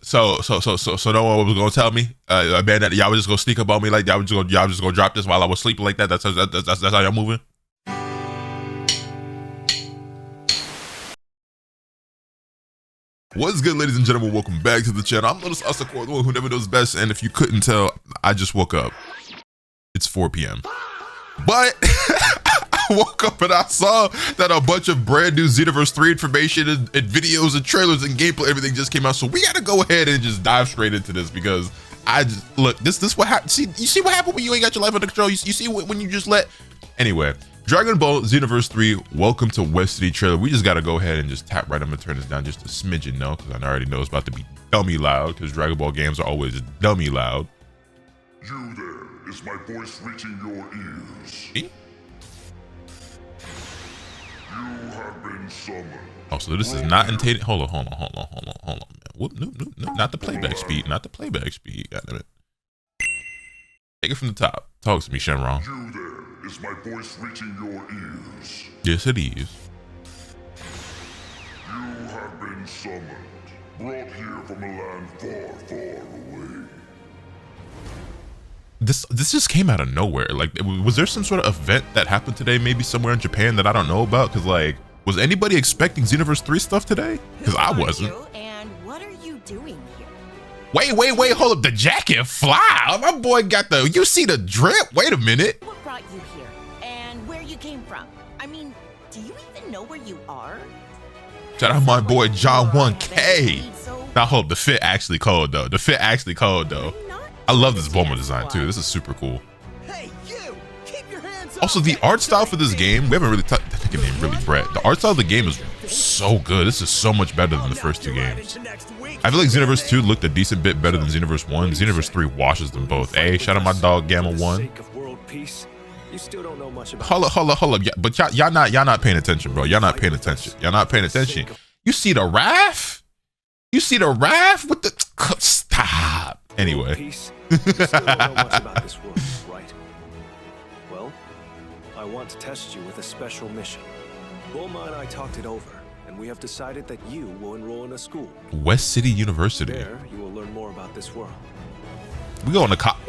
So no one was gonna tell me, man, that y'all was just gonna sneak up on me like y'all was just gonna drop this while I was sleeping like that. That's how y'all moving. What's good, ladies and gentlemen? Welcome back to the channel. I'm Lotus Asakor, the one who never knows best. And if you couldn't tell, I just woke up. It's 4 p.m. But I woke up and I saw that a bunch of brand new Xenoverse 3 information and videos and trailers and gameplay, everything just came out. So we gotta go ahead and just dive straight into this because I just look. This what happened. See, you see what happened when you ain't got your life under control. You see when you just let. Anyway. Dragon Ball Xenoverse 3, welcome to West City trailer. We just gotta go ahead and just tap right. I'm gonna turn this down just a smidgen, no, because I already know it's about to be dummy loud, because Dragon Ball games are always dummy loud. You there, is my voice reaching your ears? Me? You have been summoned. Oh, so this is not intended. Hold on, man. Whoop, no, not the playback speed, not the playback speed. God damn it. Take it from the top. Talk to me, Shenron. You there. Is my voice reaching your ears? Yes, it is. You have been summoned, brought here from a land far, far away. This just came out of nowhere. Like, was there some sort of event that happened today, maybe somewhere in Japan that I don't know about? Because, like, was anybody expecting Xenoverse 3 stuff today? Because I wasn't. And what are you doing here? Wait, hold up. The jacket fly. My boy got the, you see the drip? Wait a minute. What brought you here? And where you came from? I mean, do you even know where you are? Shout out my boy John 1K. Now hold up, the fit actually cold though. I love this Bulma design too. This is super cool. Hey, you! Keep your hands Also, the art style for this game, we haven't really I think it named really Brett. The art style of the game is so good. This is so much better than the first two games. I feel like Xenoverse 2 looked a decent bit better than Xenoverse 1. Xenoverse 3 washes them both. Hey, shout out my dog Gamma 1. You still don't know much about. Hold up. Yeah, but y'all not paying attention, bro. Y'all not paying attention. You see the Raph? With the stop. Anyway. You still don't know much about this world, right? Well, I want to test you with a special mission. Bulma and I talked it over, and we have decided that you will enroll in a school. West City University. There, you will learn more about this world. We going to college?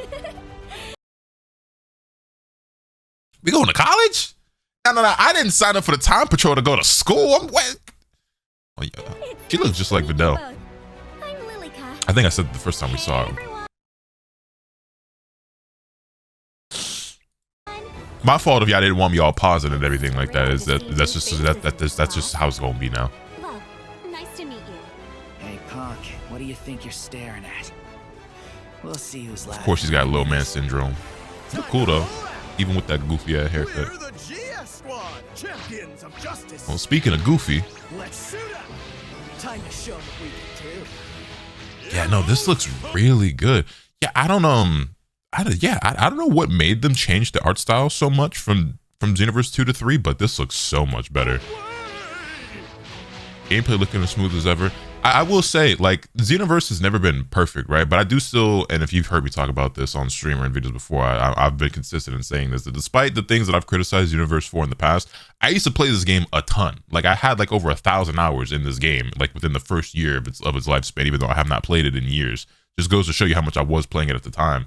No. I didn't sign up for the Time Patrol to go to school. I'm wet. Oh, yeah. She looks just like Videl. I think I said it the first time we saw her. My fault if y'all didn't want me all pausing and everything like that. That's just how it's gonna be now. Well, nice to meet you. Hey, Punk, what do you think you're staring at? We'll see who's last. Of course, she's got little man syndrome. Look cool though, even with that goofy ass haircut. We're the GS Squad, champions of justice. Well, speaking of goofy, Let's suit up. Time to show what we can do. yeah, no, this looks really good. Yeah, I don't know what made them change the art style so much from Xenoverse 2 to 3, but this looks so much better. Gameplay looking as smooth as ever. I will say, like, Xenoverse has never been perfect, right? But I do still, and if you've heard me talk about this on stream or in videos before, I've been consistent in saying this, that despite the things that I've criticized Xenoverse for in the past, I used to play this game a ton. Like, I had like over 1,000 hours in this game, like within the first year of its lifespan, even though I have not played it in years. Just goes to show you how much I was playing it at the time.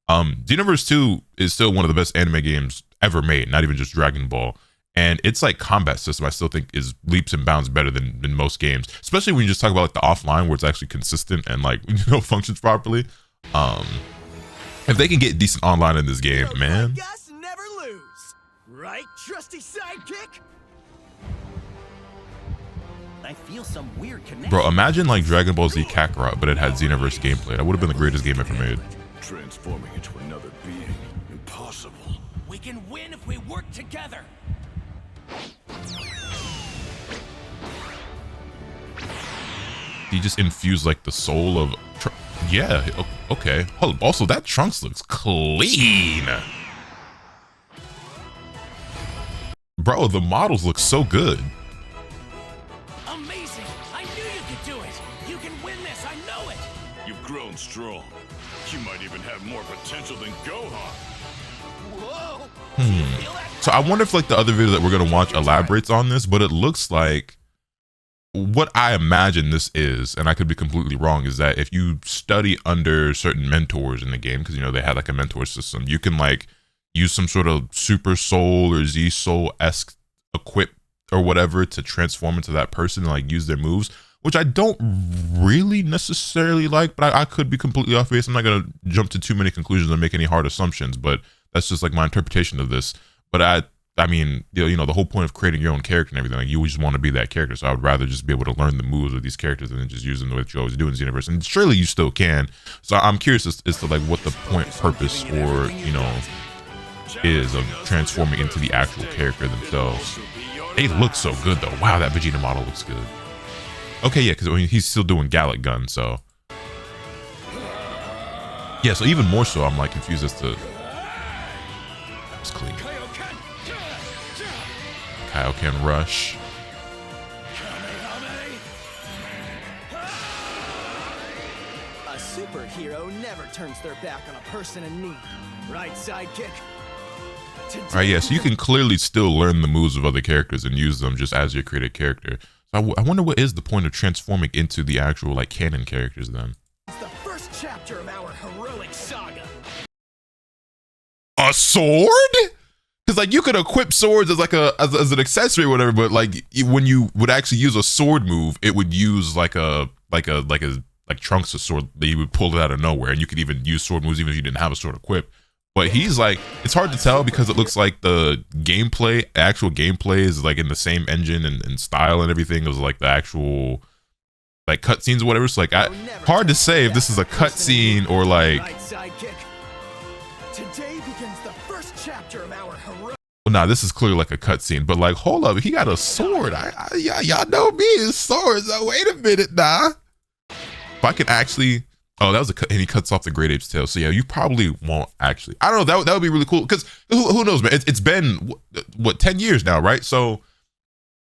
Xenoverse 2 is still one of the best anime games ever made, not even just Dragon Ball. And it's like combat system I still think is leaps and bounds better than most games, especially when you just talk about like the offline where it's actually consistent and like, you know, functions properly. If they can get decent online in this game, man. Never lose. Right, trusty sidekick? I feel some weird connection. Bro, imagine like Dragon Ball Z Kakarot, but it had Xenoverse gameplay. That would have been the greatest game ever made. Transforming into another being. Impossible. We can win if we work together. He just infused like the soul of yeah, okay. Hold up. Also, that Trunks looks clean. Bro, the models look so good. Amazing! I knew you could do it. You can win this. I know it. You've grown strong. You might even have more potential than Gohan. Whoa! So I wonder if like the other video that we're gonna watch elaborates on this, but it looks like what I imagine this is, and I could be completely wrong, is that if you study under certain mentors in the game, because, you know, they had like a mentor system, you can like use some sort of super soul or Z soul-esque equip or whatever to transform into that person and like use their moves, which I don't really necessarily like, but I could be completely off base. I'm not going to jump to too many conclusions or make any hard assumptions, but that's just like my interpretation of this. But I mean, you know, the whole point of creating your own character and everything, like, you just want to be that character. So I would rather just be able to learn the moves of these characters and then just use them the way that you always do in Xenoverse. And surely you still can. So I'm curious as to like what the point, purpose, or, you know, is of transforming into the actual character themselves. They look so good though. Wow, that Vegeta model looks good. Okay, yeah, because he's still doing Gallic Gun, so yeah. So even more so, I'm like confused as to. It's clean. Kaioken Rush. A superhero never turns their back on a person in need. Right, sidekick? All right, yeah, so you can clearly still learn the moves of other characters and use them just as your created character. So I wonder what is the point of transforming into the actual like canon characters then? It's the first chapter of our heroic saga. A sword? Because like you could equip swords as like as an accessory or whatever, but like when you would actually use a sword move, it would use like Trunks' sword that you would pull it out of nowhere, and you could even use sword moves even if you didn't have a sword equipped. But he's like, it's hard to tell because it looks like the gameplay, actual gameplay, is like in the same engine and style and everything as like the actual like cutscenes or whatever. So like, hard to say if this is a cutscene or like. Right, sidekick? Today begins the first chapter of our heroic. Well, nah, this is clearly like a cutscene, but like, hold up, he got a sword. Y'all know me, his swords. Oh, wait a minute, nah. If I can actually. Oh, that was a cut, and he cuts off the great ape's tail. So yeah, you probably won't actually. I don't know. That would be really cool because who knows, man? It's been what 10 years now, right? So,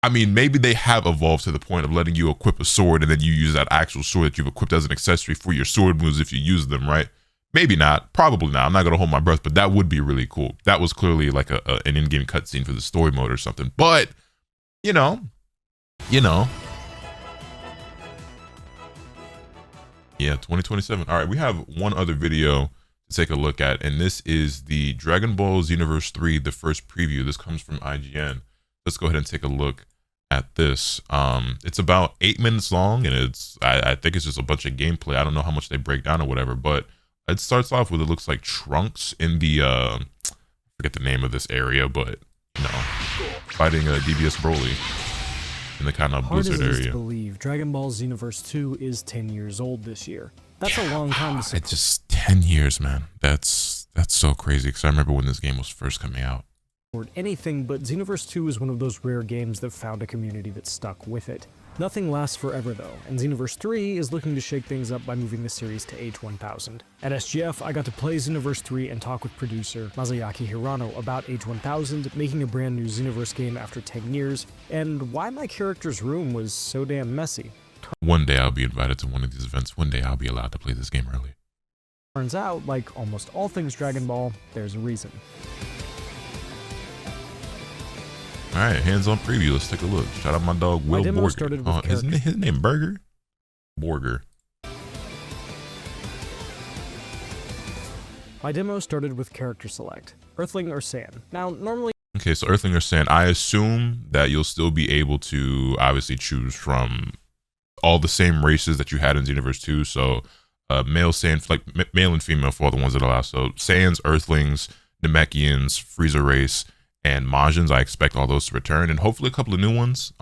I mean, maybe they have evolved to the point of letting you equip a sword and then you use that actual sword that you've equipped as an accessory for your sword moves if you use them, right? Maybe not. Probably not. I'm not gonna hold my breath, but that would be really cool. That was clearly like an in-game cutscene for the story mode or something. But you know. Yeah, 2027. All right, we have one other video to take a look at, and this is the Dragon Ball Xenoverse 3, the first preview. This comes from IGN. Let's go ahead and take a look at this. It's about 8 minutes long, and I think it's just a bunch of gameplay. I don't know how much they break down or whatever, but it starts off with, it looks like Trunks in the I forget the name of this area, but you know, fighting DBS Broly in the kind of blizzard Hard as it is area. to believe, Dragon Ball Xenoverse 2 is 10 years old this year. That's a long time to support. It's just 10 years, man. That's so crazy because I remember when this game was first coming out. Anything, but Xenoverse 2 is one of those rare games that found a community that stuck with it. Nothing lasts forever though, and Xenoverse 3 is looking to shake things up by moving the series to age 1000. At SGF, I got to play Xenoverse 3 and talk with producer Masayaki Hirano about age 1000, making a brand new Xenoverse game after 10 years, and why my character's room was so damn messy. One day I'll be invited to one of these events. One day I'll be allowed to play this game early. Turns out, like almost all things Dragon Ball, there's a reason. All right, hands-on preview. Let's take a look. Shout out my dog Will demo Borger. started with His name Burger? Borger. My demo started with character select, Earthling or Sand. Now, normally Okay, so Earthling or Sand. I assume that you'll still be able to obviously choose from all the same races that you had in Xenoverse 2. So male Sand, like male and female for all the ones that allow. So Sands, Earthlings, Namekians, Frieza race, and Majins. I expect all those to return, and hopefully a couple of new ones.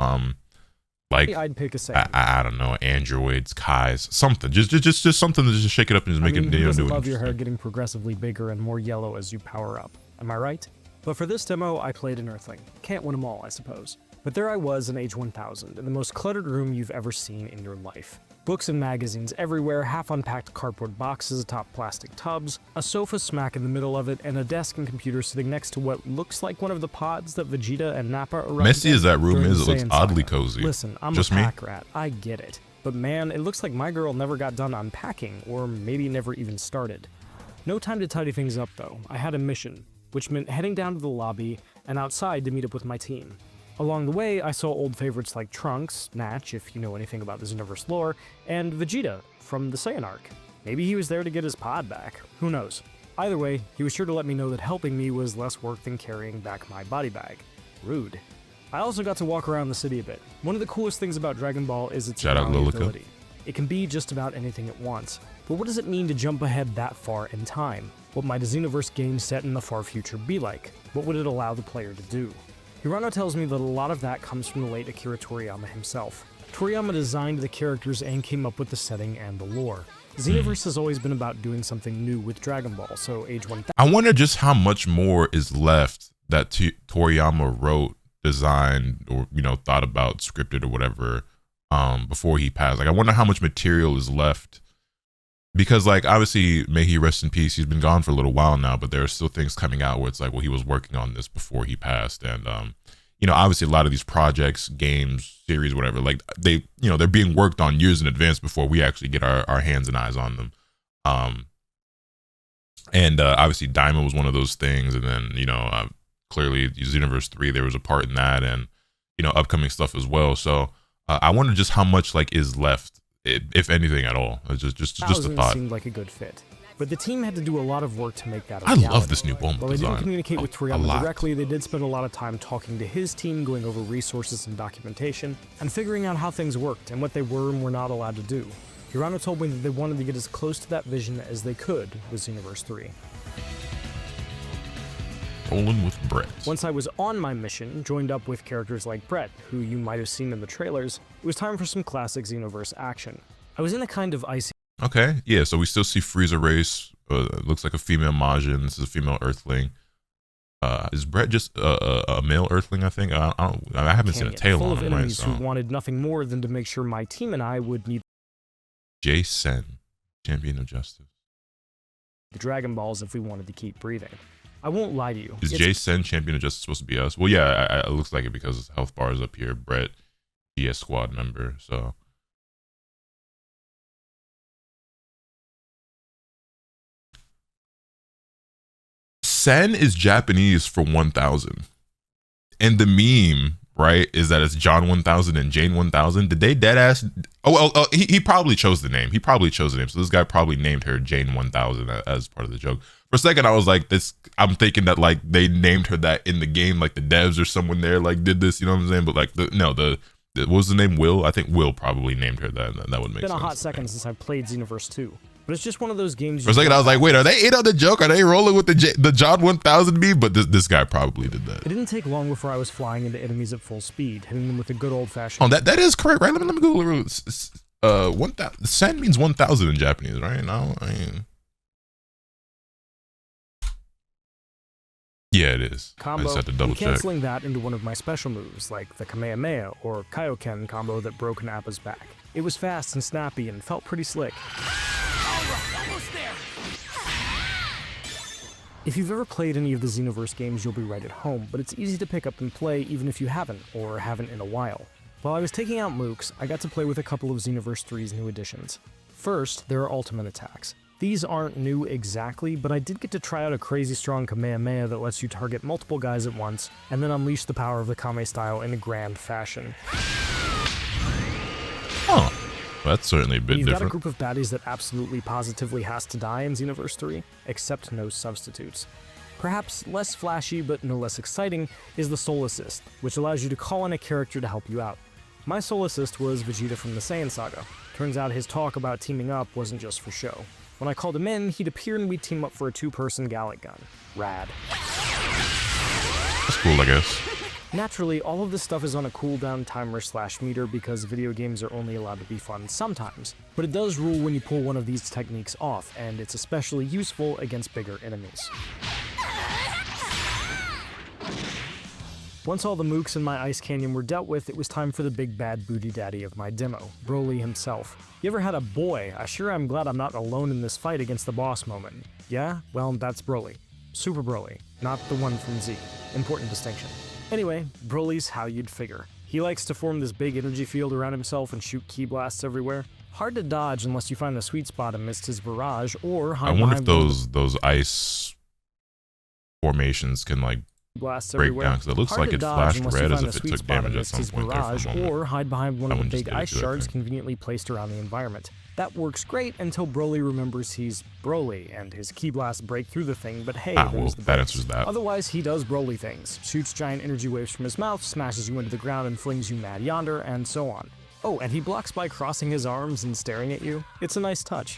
Like I'd pick a Sand. I don't know, androids, Kais, something. Just something to just shake it up and just make it who new. doesn't love your hair getting progressively bigger and more yellow as you power up? Am I right? But for this demo, I played an Earthling. Can't win them all, I suppose. But there I was in age 1000, in the most cluttered room you've ever seen in your life. Books and magazines everywhere, half-unpacked cardboard boxes atop plastic tubs, a sofa smack in the middle of it, and a desk and computer sitting next to what looks like one of the pods that Vegeta and Nappa arrived Messy as that room during is, the it looks Saiyan oddly saga. cozy. Listen, I'm Just a me? pack rat, I get it. But man, it looks like my girl never got done unpacking, or maybe never even started. No time to tidy things up though. I had a mission, which meant heading down to the lobby and outside to meet up with my team. Along the way, I saw old favorites like Trunks, Natch, if you know anything about the Xenoverse lore, and Vegeta from the Saiyan arc. Maybe he was there to get his pod back. Who knows? Either way, he was sure to let me know that helping me was less work than carrying back my body bag. Rude. I also got to walk around the city a bit. One of the coolest things about Dragon Ball is its malleability. It can be just about anything it wants. But what does it mean to jump ahead that far in time? What might a Xenoverse game set in the far future be like? What would it allow the player to do? Hirano tells me that a lot of that comes from the late Akira Toriyama himself. Toriyama designed the characters and came up with the setting and the lore. Xenoverse has always been about doing something new with Dragon Ball, so Age 1000... I wonder just how much more is left that Toriyama wrote, designed, or, you know, thought about, scripted, or whatever, before he passed. Like, I wonder how much material is left. Because, like, obviously, may he rest in peace, he's been gone for a little while now, but there are still things coming out where it's like, well, he was working on this before he passed. And, you know, obviously a lot of these projects, games, series, whatever, like they, you know, they're being worked on years in advance before we actually get our hands and eyes on them. And obviously Diamond was one of those things. And then, you know, clearly Xenoverse 3, there was a part in that, and, you know, upcoming stuff as well. So I wonder just how much like is left, if anything at all. It's just a thought. Seemed like a good fit. But the team had to do a lot of work to make that a reality. I love this new While Bulma design. they didn't communicate with Toriyama directly, they did spend a lot of time talking to his team, going over resources and documentation, and figuring out how things worked and what they were and were not allowed to do. Hirano told me that they wanted to get as close to that vision as they could with Xenoverse 3. Rolling with Brett. Once I was on my mission, joined up with characters like Brett, who you might have seen in the trailers, it was time for some classic Xenoverse action. I was in a kind of icy... Okay, yeah, so we still see Frieza race. Looks like a female Majin. This is a female Earthling. Is Brett just a male Earthling? I think I haven't seen a tail on him, right? So. Who wanted nothing more than to make sure my team and I would need Sen, Champion of Justice. The Dragon Balls if we wanted to keep breathing. I won't lie to you. Is Sen, Champion of Justice, supposed to be us? Well, yeah, it looks like it because his health bar is up here. Brett, GS Squad member, so. Sen is Japanese for 1000. And the meme, right, is that it's John 1000 and Jane 1000. Did they dead ass? Oh, he probably chose the name. So this guy probably named her Jane 1000 as part of the joke. For a second, I was like, I'm thinking that like they named her that in the game, like the devs or someone there like did this, you know what I'm saying? But like, what was the name? Will? I think Will probably named her that. That would make sense. It's been a hot second since I played Xenoverse 2. But it's just one of those games. For a second, I was like, wait, are they in on the joke? Are they rolling with the John 1000 meme? But this guy probably did that. It didn't take long before I was flying into enemies at full speed, hitting them with a good old-fashioned... Oh, that is correct, right? Let me Google it. 1000. Sen means 1000 in Japanese, right? No, I mean... Yeah, it is. Combo, I just had to double check. Canceling that into one of my special moves, like the Kamehameha or Kaioken combo that broke Nappa's back. It was fast and snappy and felt pretty slick. Almost there. If you've ever played any of the Xenoverse games, you'll be right at home, but it's easy to pick up and play even if you haven't, or haven't in a while. While I was taking out mooks, I got to play with a couple of Xenoverse 3's new additions. First, there are ultimate attacks. These aren't new exactly, but I did get to try out a crazy strong Kamehameha that lets you target multiple guys at once, and then unleash the power of the Kame style in a grand fashion. Huh. That's certainly a bit different. You've got a group of baddies that absolutely positively has to die in Xenoverse 3, except no substitutes. Perhaps less flashy, but no less exciting, is the Soul Assist, which allows you to call on a character to help you out. My Soul Assist was Vegeta from the Saiyan Saga. Turns out his talk about teaming up wasn't just for show. When I called him in, he'd appear and we'd team up for a 2-person Gallic gun. Rad. That's cool, I guess. Naturally, all of this stuff is on a cooldown timer/meter because video games are only allowed to be fun sometimes, but it does rule when you pull one of these techniques off, and it's especially useful against bigger enemies. Once all the mooks in my ice canyon were dealt with, it was time for the big bad booty daddy of my demo, Broly himself. You ever had a boy, I sure am glad I'm not alone in this fight against the boss moment? Yeah? Well, that's Broly. Super Broly, not the one from Z. Important distinction. Anyway, Broly's how you'd figure. He likes to form this big energy field around himself and shoot ki blasts everywhere. Hard to dodge unless you find the sweet spot amidst his barrage or hide I wonder behind if those ice formations can like blasts breakdown everywhere. because it looks Hard like to it dodge flashed unless you red as find if the it sweet took spot damage at amidst some his point there for barrage, a moment. or hide behind one That of the one just big didn't ice do that shards thing. conveniently placed around the environment. That works great until Broly remembers he's Broly, and his ki blasts break through the thing, but hey, Well, there's the that brakes. answers that. Otherwise, he does Broly things, shoots giant energy waves from his mouth, smashes you into the ground and flings you mad yonder, and so on. Oh, and he blocks by crossing his arms and staring at you. It's a nice touch.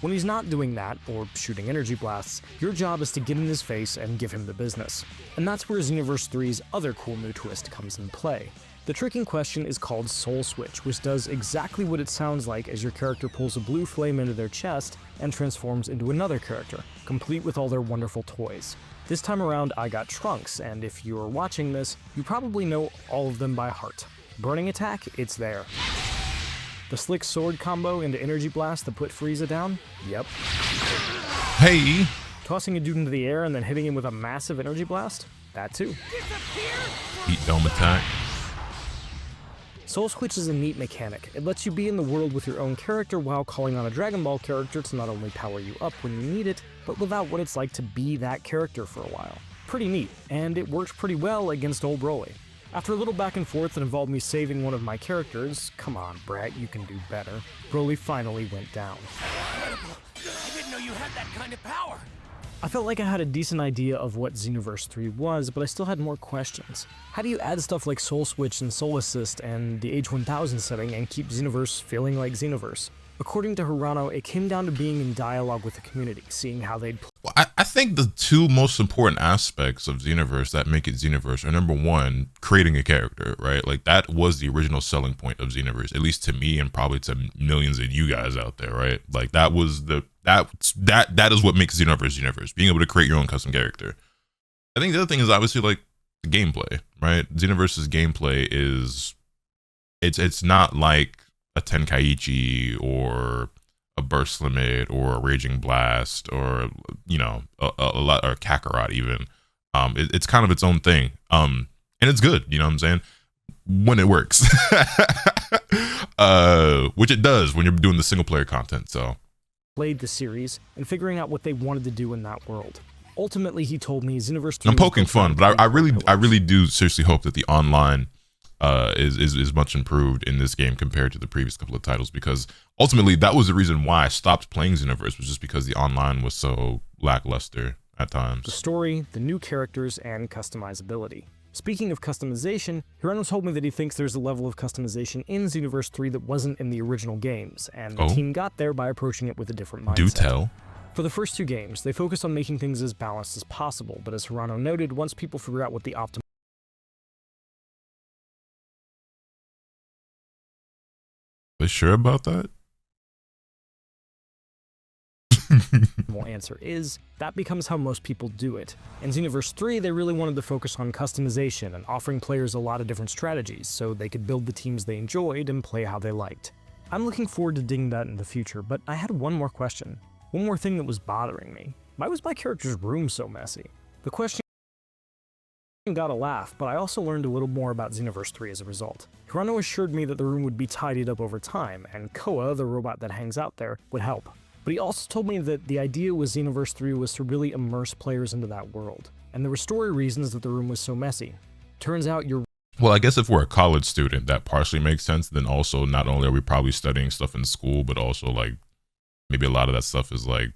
When he's not doing that, or shooting energy blasts, your job is to get in his face and give him the business. And that's where Xenoverse 3's other cool new twist comes in play. The tricking question is called Soul Switch, which does exactly what it sounds like as your character pulls a blue flame into their chest and transforms into another character, complete with all their wonderful toys. This time around, I got Trunks, and if you're watching this, you probably know all of them by heart. Burning Attack, it's there. The slick sword combo into Energy Blast that put Frieza down? Yep. Hey! Tossing a dude into the air and then hitting him with a massive Energy Blast? That too. Heat dome attack. Soul Switch is a neat mechanic. It lets you be in the world with your own character while calling on a Dragon Ball character to not only power you up when you need it, but without what it's like to be that character for a while. Pretty neat, and it worked pretty well against old Broly. After a little back and forth that involved me saving one of my characters, come on, Brat, you can do better, Broly finally went down. Incredible. I didn't know you had that kind of power. I felt like I had a decent idea of what Xenoverse 3 was, but I still had more questions. How do you add stuff like Soul Switch and Soul Assist and the H1000 setting and keep Xenoverse feeling like Xenoverse? According to Hirano, it came down to being in dialogue with the community, seeing how they'd Well, I think the two most important aspects of Xenoverse that make it Xenoverse are, number one, creating a character, right? Like, that was the original selling point of Xenoverse, at least to me and probably to millions of you guys out there, right? Like, that was that is what makes Xenoverse Xenoverse, being able to create your own custom character. I think the other thing is obviously like the gameplay, right? Xenoverse's gameplay is it's not like a Tenkaichi or a Burst Limit or a Raging Blast or, you know, a lot, or Kakarot even. It's kind of its own thing. And it's good, you know what I'm saying? When it works. Which it does when you're doing the single player content, so. played the series and figuring out what they wanted to do in that world. Ultimately, he told me Xenoverse 3 I'm poking fun, but I really do seriously hope that the online is much improved in this game compared to the previous couple of titles, because ultimately that was the reason why I stopped playing Xenoverse, was just because the online was so lackluster at times. The story, the new characters, and customizability. Speaking of customization, Hirano told me that he thinks there's a level of customization in Xenoverse 3 that wasn't in the original games, and the team got there by approaching it with a different mindset. Do tell. For the first two games, they focused on making things as balanced as possible, but as Hirano noted, once people figure out what the optimal Are you sure about that? answer is, that becomes how most people do it. In Xenoverse 3, they really wanted to focus on customization and offering players a lot of different strategies, so they could build the teams they enjoyed and play how they liked. I'm looking forward to digging that in the future, but I had one more question. One more thing that was bothering me. Why was my character's room so messy? The question got a laugh, but I also learned a little more about Xenoverse 3 as a result. Hirano assured me that the room would be tidied up over time, and Koa, the robot that hangs out there, would help. But he also told me that the idea with Xenoverse 3 was to really immerse players into that world, and there were story reasons that the room was so messy. Turns out you're Well, I guess if we're a college student, that partially makes sense. Then also, not only are we probably studying stuff in school, but also like maybe a lot of that stuff is like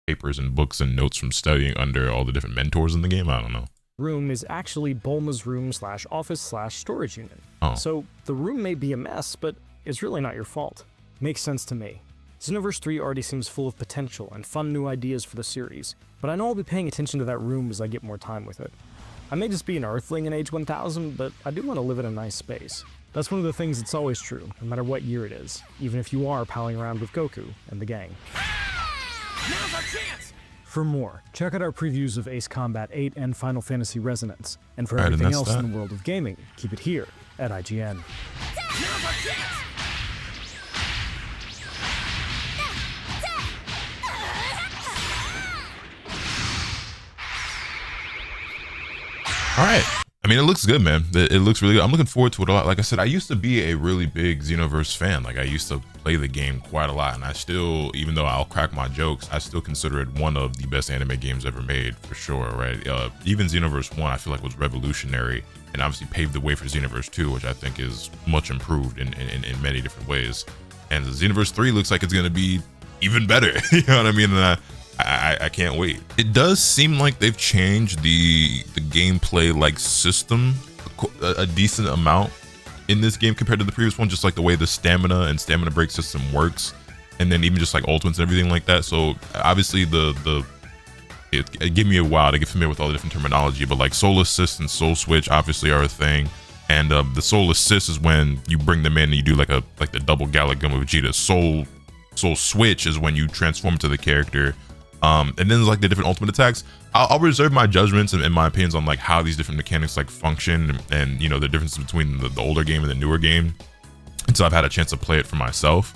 papers and books and notes from studying under all the different mentors in the game. I don't know. room is actually Bulma's room / office / storage unit. Oh. So the room may be a mess, but it's really not your fault. Makes sense to me. Xenoverse 3 already seems full of potential and fun new ideas for the series, but I know I'll be paying attention to that room as I get more time with it. I may just be an Earthling in Age 1000, but I do want to live in a nice space. That's one of the things that's always true, no matter what year it is, even if you are palling around with Goku and the gang. Now's our chance! For more, check out our previews of Ace Combat 8 and Final Fantasy Resonance. And for Alright, and everything that's else that. in the world of gaming, keep it here at IGN. Now's our chance! All right, I mean, it looks good, man. It looks really good. I'm looking forward to it a lot. Like I said, I used to be a really big Xenoverse fan. Like I used to play the game quite a lot, and I still, even though I'll crack my jokes, I still consider it one of the best anime games ever made, for sure, right? Even Xenoverse 1, I feel like was revolutionary, and obviously paved the way for Xenoverse 2, which I think is much improved in many different ways. And Xenoverse 3 looks like it's gonna be even better. You know what I mean? And I can't wait. It does seem like they've changed the gameplay like system a decent amount in this game compared to the previous one, just like the way the stamina and stamina break system works, and then even just like ultimates and everything like that. So obviously it gave me a while to get familiar with all the different terminology, but like soul assist and soul switch obviously are a thing. And the soul assist is when you bring them in and you do like the double Gallic gun with Vegeta. Soul switch is when you transform to the character. And then there's like the different ultimate attacks. I'll reserve my judgments and my opinions on like how these different mechanics like function, and you know, the difference between the older game and the newer game, until I've had a chance to play it for myself.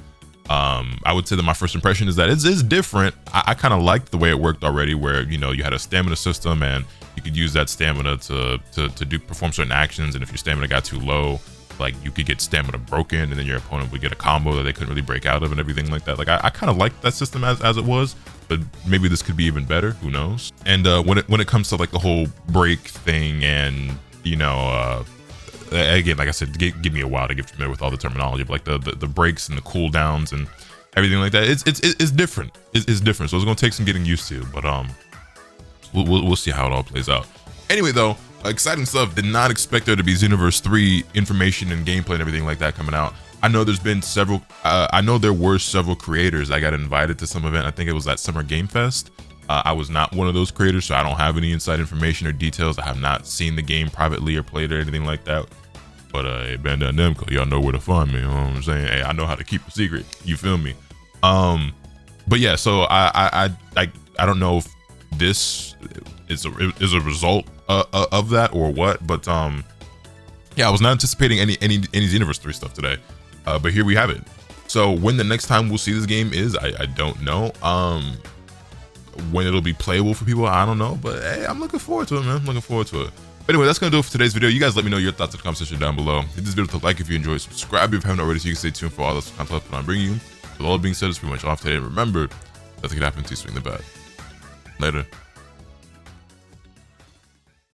I would say that my first impression is that it's different. I kind of liked the way it worked already, where you know, you had a stamina system and you could use that stamina to perform certain actions, and if your stamina got too low, like you could get stamina broken, and then your opponent would get a combo that they couldn't really break out of and everything like that. Like I kind of liked that system as it was, but maybe this could be even better, who knows. And when it comes to like the whole break thing, and you know, again, like I said, give me a while to get familiar with all the terminology, but like the breaks and the cooldowns and everything like that, it's different. It's different, so it's gonna take some getting used to, but we'll see how it all plays out. Anyway though, exciting stuff. Did not expect there to be Xenoverse 3 information and gameplay and everything like that coming out. I know there's been several, I know there were several creators that got invited to some event. I think it was at Summer Game Fest. I was not one of those creators, so I don't have any inside information or details. I have not seen the game privately or played it or anything like that. But hey, Bandai Namco, y'all know where to find me, you know what I'm saying? Hey, I know how to keep a secret, you feel me? But yeah, so I don't know if this is a result of that or what, but yeah, I was not anticipating any Xenoverse 3 stuff today, but here we have it. So when the next time we'll see this game is, I don't know. When it'll be playable for people, I don't know, but hey, I'm looking forward to it, man. I'm looking forward to it. But anyway, that's gonna do it for today's video. You guys let me know your thoughts in the comment section down below. Hit this video with a like if you enjoyed, subscribe if you haven't already, so you can stay tuned for all this content that I'm bringing you. With all that being said, it's pretty much off today. Remember, nothing can happen until you swing the bat. Later.